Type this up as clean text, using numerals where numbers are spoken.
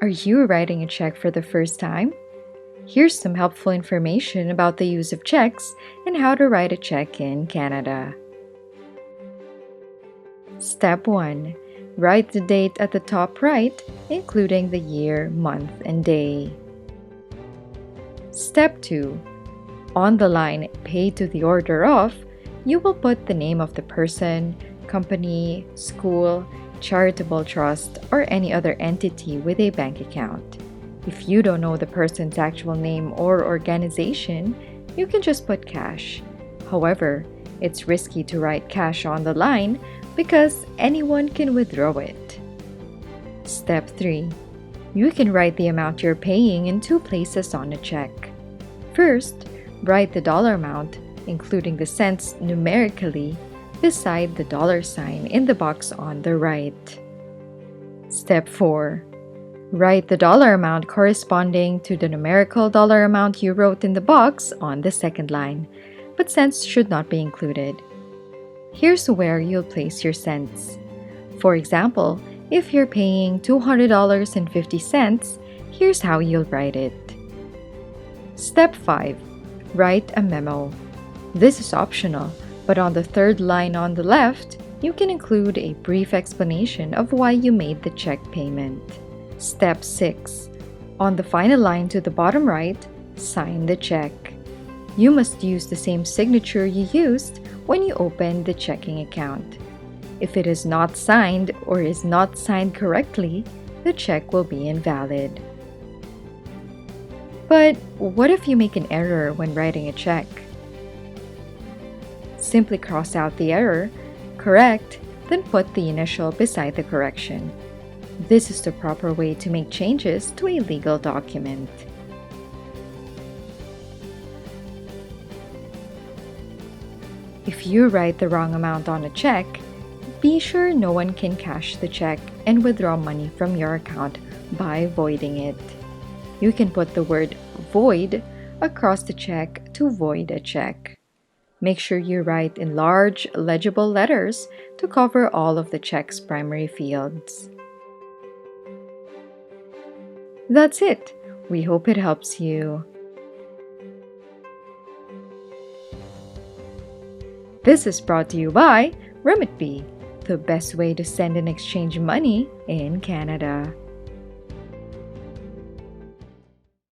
Are you writing a check for the first time? Here's some helpful information about the use of cheques and how to write a check in Canada. Step 1. Write the date at the top right, including the year, month, and day. Step 2. On the line Pay to the order of, you will put the name of the person, company, school, charitable trust, or any other entity with a bank account. If you don't know the person's actual name or organization, you can just put cash. However, it's risky to write cash on the line because anyone can withdraw it. Step 3. You can write the amount you're paying in two places on a check. First, write the dollar amount, including the cents numerically, beside the dollar sign in the box on the right. Step 4. Write the dollar amount corresponding to the numerical dollar amount you wrote in the box on the second line, but cents should not be included. Here's where you'll place your cents. For example, if you're paying $200.50, here's how you'll write it. Step 5. Write a memo. This is optional, but on the third line on the left, you can include a brief explanation of why you made the check payment. Step 6. On the final line to the bottom right, sign the check. You must use the same signature you used when you opened the checking account. If it is not signed or is not signed correctly, the check will be invalid. But what if you make an error when writing a check? Simply cross out the error, correct, then put the initial beside the correction. This is the proper way to make changes to a legal document. If you write the wrong amount on a check, be sure no one can cash the check and withdraw money from your account by voiding it. You can put the word void across the check to void a check. Make sure you write in large, legible letters to cover all of the check's primary fields. That's it. We hope it helps you. This is brought to you by Remitpay, the best way to send and exchange money in Canada.